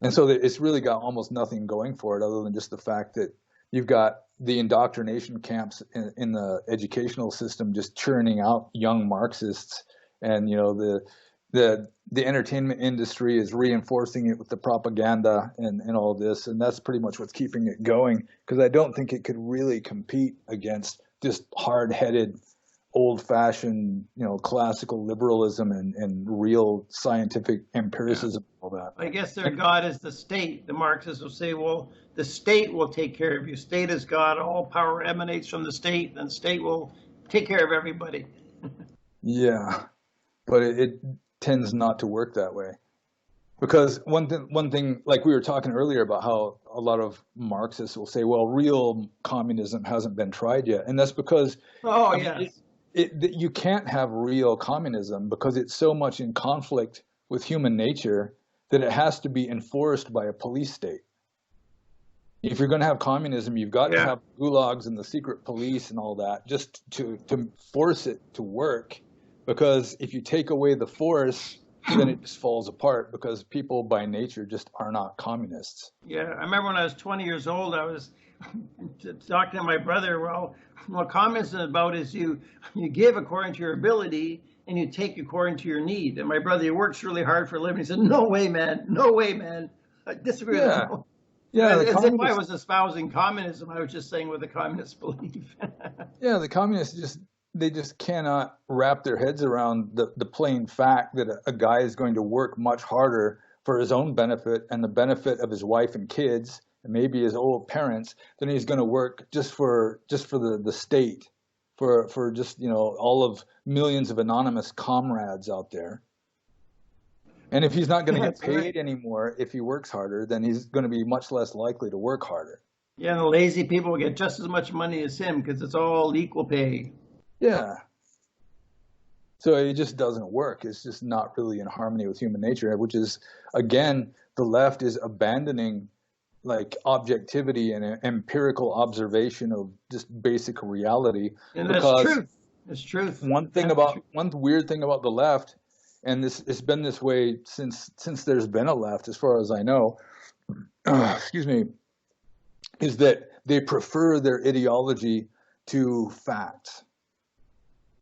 And so it's really got almost nothing going for it other than just the fact that you've got the indoctrination camps in the educational system just churning out young Marxists, and the entertainment industry is reinforcing it with the propaganda and all this, and that's pretty much what's keeping it going, because I don't think it could really compete against just hard-headed, old-fashioned, classical liberalism and real scientific empiricism and all that. I guess their God is the state. The Marxists will say, well, the state will take care of you. State is God. All power emanates from the state, and the state will take care of everybody. Yeah, but it tends not to work that way. Because one thing, like we were talking earlier about how a lot of Marxists will say, well, real communism hasn't been tried yet. And that's because you can't have real communism because it's so much in conflict with human nature that it has to be enforced by a police state. If you're going to have communism, you've got to have gulags and the secret police and all that just to force it to work. Because if you take away the force, then it just falls apart, because people by nature just are not communists. Yeah, I remember when I was 20 years old, I was talking to my brother. Well, what communism is about is you give according to your ability and you take according to your need. And my brother, he works really hard for a living. He said, no way, man. I disagree with him. Yeah, the As if I communists. was espousing communism, I was just saying what the communists believe. Yeah, the communists just cannot wrap their heads around the plain fact that a guy is going to work much harder for his own benefit and the benefit of his wife and kids and maybe his old parents than he's going to work just for the state, for just, all of millions of anonymous comrades out there. And if he's not going to get That's paid right. anymore if he works harder, then he's going to be much less likely to work harder. Yeah, the lazy people will get just as much money as him because it's all equal pay. Yeah. So it just doesn't work. It's just not really in harmony with human nature, which is, again, the left is abandoning like objectivity and empirical observation of just basic reality. And that's Because truth. It's truth. one weird thing about the left, and it's been this way since there's been a left, as far as I know, excuse me, is that they prefer their ideology to facts.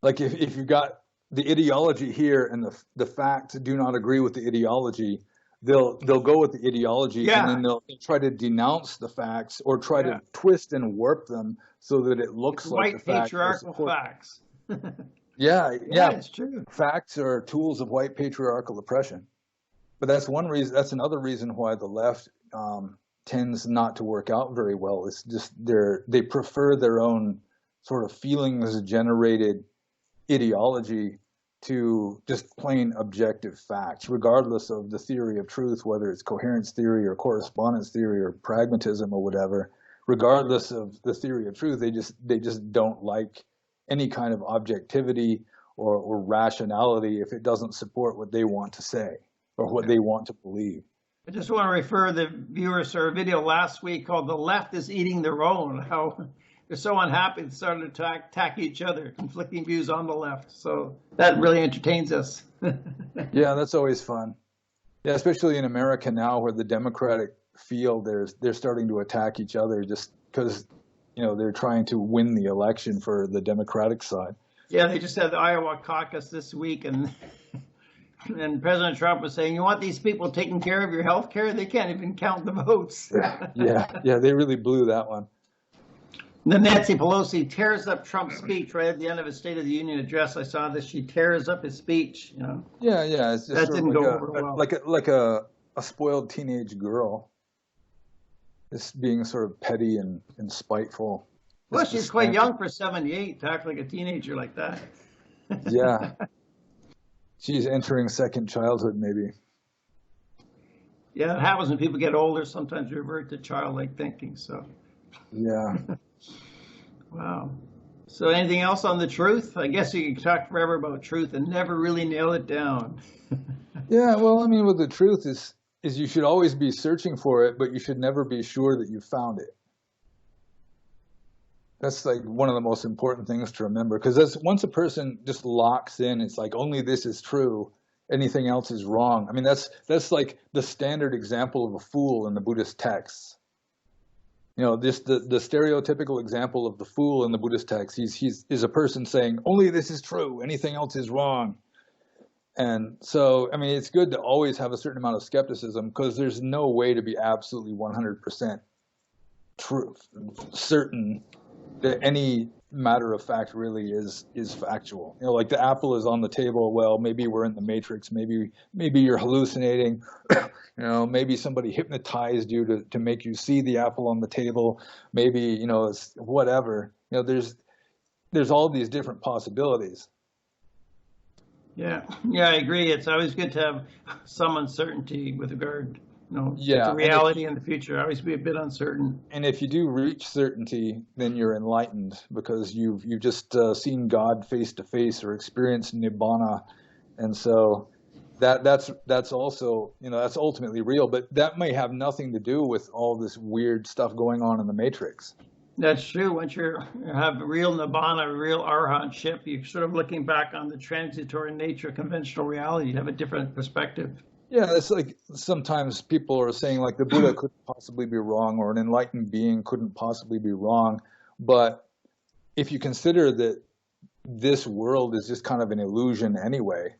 Like if you got the ideology here and the facts do not agree with the ideology, they'll go with the ideology, and then they'll try to denounce the facts or try to twist and warp them so that it looks like white the patriarchal facts. Yeah, It's true. facts are tools of white patriarchal oppression. But that's one reason. That's another reason why the left tends not to work out very well. It's just they prefer their own sort of feelings generated ideology to just plain objective facts, regardless of the theory of truth, whether it's coherence theory or correspondence theory or pragmatism or whatever. Regardless of the theory of truth, they just don't like any kind of objectivity or rationality if it doesn't support what they want to say or what they want to believe. I just want to refer the viewers to our video last week called "The Left is Eating Their Own," how they're so unhappy they started to attack each other, conflicting views on the left. So that really entertains us. Yeah, that's always fun. Yeah, especially in America now, where the Democratic field they're starting to attack each other just because they're trying to win the election for the Democratic side. Yeah, they just had the Iowa caucus this week, and President Trump was saying, "You want these people taking care of your health care? They can't even count the votes." Yeah, they really blew that one. Then Nancy Pelosi tears up Trump's speech right at the end of his State of the Union address. I saw this. She tears up his speech. Yeah, it's just that didn't go over well. Like a spoiled teenage girl, just being sort of petty and spiteful. Well, she's quite young for 78 to act like a teenager like that. Yeah, she's entering second childhood, maybe. Yeah, it happens when people get older. Sometimes we revert to childlike thinking. So. Yeah. Wow. So anything else on the truth? I guess you could talk forever about truth and never really nail it down. Yeah, well, I mean, with the truth is you should always be searching for it, but you should never be sure that you found it. That's like one of the most important things to remember, because once a person just locks in, it's like only this is true, anything else is wrong. I mean, that's like the standard example of a fool in the Buddhist texts. Just the stereotypical example of the fool in the Buddhist text. He's a person saying only this is true, anything else is wrong. And so, I mean, it's good to always have a certain amount of skepticism, because there's no way to be absolutely 100% certain that any matter of fact really is factual. Like the apple is on the table. Well, maybe we're in the matrix. Maybe you're hallucinating. Maybe somebody hypnotized you to make you see the apple on the table. Maybe, it's whatever. There's all these different possibilities. Yeah, I agree. It's always good to have some uncertainty with regard to reality in the future. Always be a bit uncertain. And if you do reach certainty, then you're enlightened, because you've just seen God face to face or experienced nibbana, and so that's also that's ultimately real. But that may have nothing to do with all this weird stuff going on in the Matrix. That's true. Once you have real nibbana, real arhatship, you're sort of looking back on the transitory nature of conventional reality. You have a different perspective. Yeah, it's like sometimes people are saying like the Buddha couldn't possibly be wrong, or an enlightened being couldn't possibly be wrong. But if you consider that this world is just kind of an illusion anyway,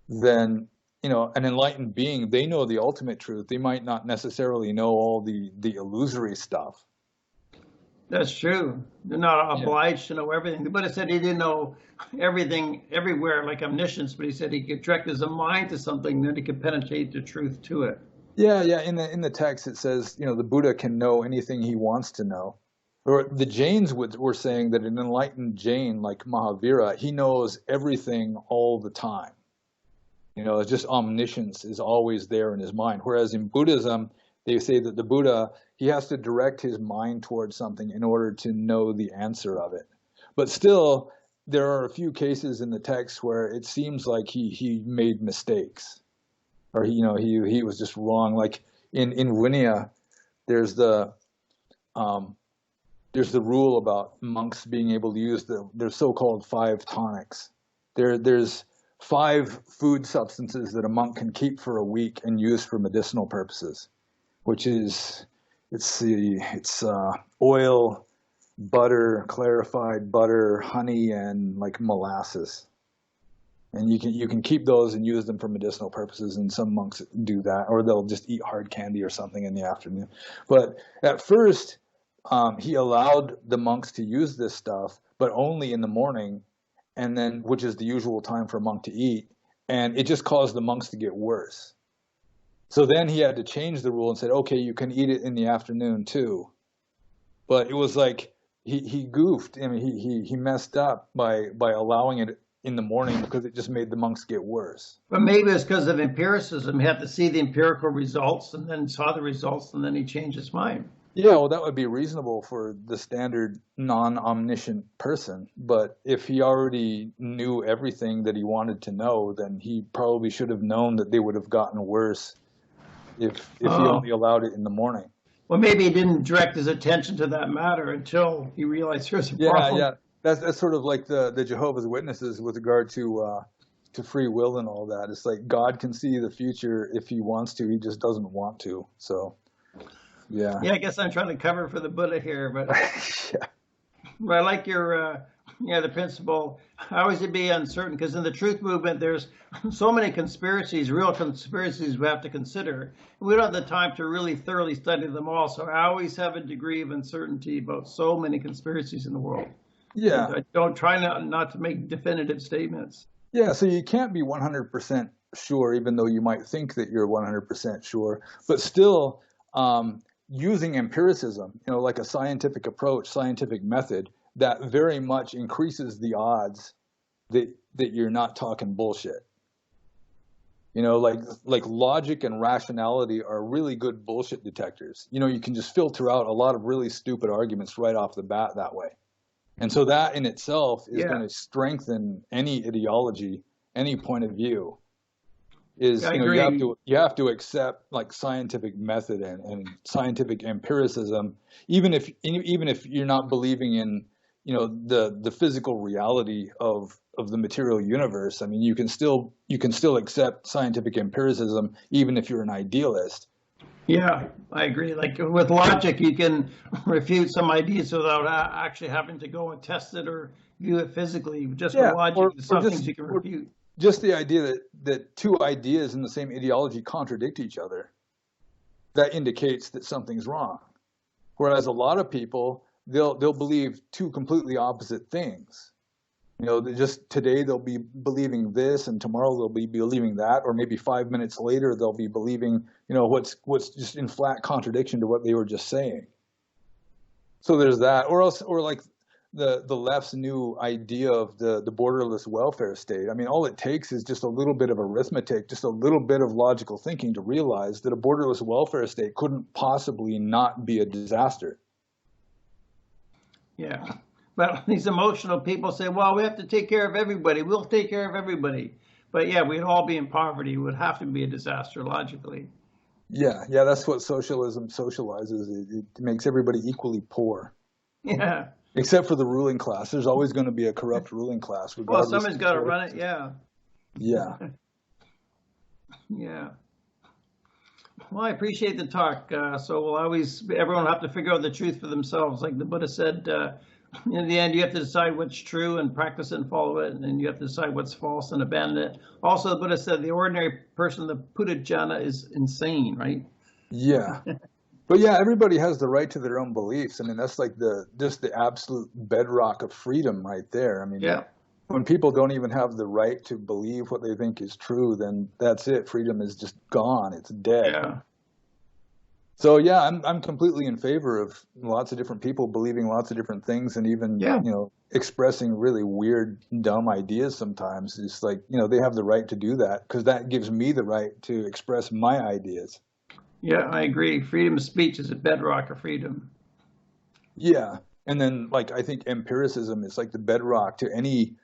then an enlightened being, they know the ultimate truth. They might not necessarily know all the illusory stuff. That's true. They're not Yeah. obliged to know everything. The Buddha said he didn't know everything everywhere like omniscience, but he said he could direct his mind to something, then he could penetrate the truth to it. Yeah. In the text it says, the Buddha can know anything he wants to know. Or the Jains were saying that an enlightened Jain like Mahavira, he knows everything all the time. It's just omniscience is always there in his mind. Whereas in Buddhism, they say that the Buddha, he has to direct his mind towards something in order to know the answer of it. But still, there are a few cases in the text where it seems like he made mistakes, or he was just wrong. Like in Vinaya, there's the rule about monks being able to use their so-called 5 tonics. There's 5 food substances that a monk can keep for a week and use for medicinal purposes, which is, it's oil, butter, clarified butter, honey, and like molasses. And you can keep those and use them for medicinal purposes, and some monks do that, or they'll just eat hard candy or something in the afternoon. But at first, he allowed the monks to use this stuff, but only in the morning, and then, which is the usual time for a monk to eat, and it just caused the monks to get worse. So then he had to change the rule and said, okay, you can eat it in the afternoon too. But it was like he goofed. I mean, he messed up by allowing it in the morning, because it just made the monks get worse. But maybe it's because of empiricism. He had to see the empirical results and then saw the results, and then he changed his mind. Yeah, well, that would be reasonable for the standard non-omniscient person. But if he already knew everything that he wanted to know, then he probably should have known that they would have gotten worse if he only allowed it in the morning. Well, maybe he didn't direct his attention to that matter until he realized here's a problem. Yeah. That's sort of like the Jehovah's Witnesses with regard to free will and all that. It's like God can see the future if he wants to. He just doesn't want to. So, yeah. Yeah, I guess I'm trying to cover for the Buddha here, but Yeah. But I like your the principle. How is it be uncertain? Because in the truth movement, there's so many conspiracies, real conspiracies we have to consider. We don't have the time to really thoroughly study them all. So I always have a degree of uncertainty about so many conspiracies in the world. Yeah. I don't try not to make definitive statements. Yeah, so you can't be 100% sure, even though you might think that you're 100% sure. But still, using empiricism, like a scientific approach, scientific method, that very much increases the odds that you're not talking bullshit. Like logic and rationality are really good bullshit detectors. You can just filter out a lot of really stupid arguments right off the bat that way. And so that in itself is going to strengthen any ideology, any point of view. You have to accept like scientific method and scientific empiricism, even if you're not believing in the physical reality of the material universe. I mean, you can still accept scientific empiricism even if you're an idealist. Yeah, I agree. Like with logic, you can refute some ideas without actually having to go and test it or view it physically. Just with logic, some things you can refute. Just the idea that 2 ideas in the same ideology contradict each other, that indicates that something's wrong. Whereas a lot of people, they'll believe 2 completely opposite things. Just today they'll be believing this, and tomorrow they'll be believing that, or maybe 5 minutes later they'll be believing, what's just in flat contradiction to what they were just saying. So there's that, or like the left's new idea of the borderless welfare state. I mean, all it takes is just a little bit of arithmetic, just a little bit of logical thinking to realize that a borderless welfare state couldn't possibly not be a disaster. Yeah. But these emotional people say, well, we have to take care of everybody. We'll take care of everybody. But yeah, we'd all be in poverty. It would have to be a disaster, logically. Yeah, that's what socialism socializes. It makes everybody equally poor. Yeah. Except for the ruling class. There's always going to be a corrupt ruling class. Well, somebody's got to run it, yeah. Yeah. Yeah. Well, I appreciate the talk. So everyone will have to figure out the truth for themselves. Like the Buddha said, In the end, you have to decide what's true and practice it and follow it, and then you have to decide what's false and abandon it. Also, the Buddha said the ordinary person, the puthajjana, is insane, right? Yeah. But yeah, everybody has the right to their own beliefs. I mean, that's like just the absolute bedrock of freedom right there. I mean, Yeah. when people don't even have the right to believe what they think is true, then that's it. Freedom is just gone. It's dead. Yeah. So yeah, I'm completely in favor of lots of different people believing lots of different things, and even expressing really weird, dumb ideas sometimes. It's like, they have the right to do that because that gives me the right to express my ideas. Yeah, I agree. Freedom of speech is a bedrock of freedom. Yeah. And then I think empiricism is like the bedrock to any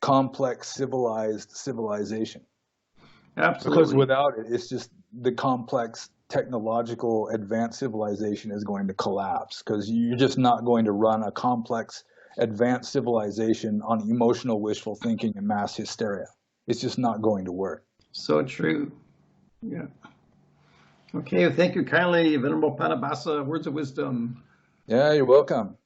complex civilization. Absolutely. Because without it, it's just the complex technological advanced civilization is going to collapse because you're just not going to run a complex advanced civilization on emotional wishful thinking and mass hysteria. It's just not going to work. So true. Yeah. Okay, well, thank you kindly, Venerable Panabasa. Words of wisdom. Yeah, you're welcome.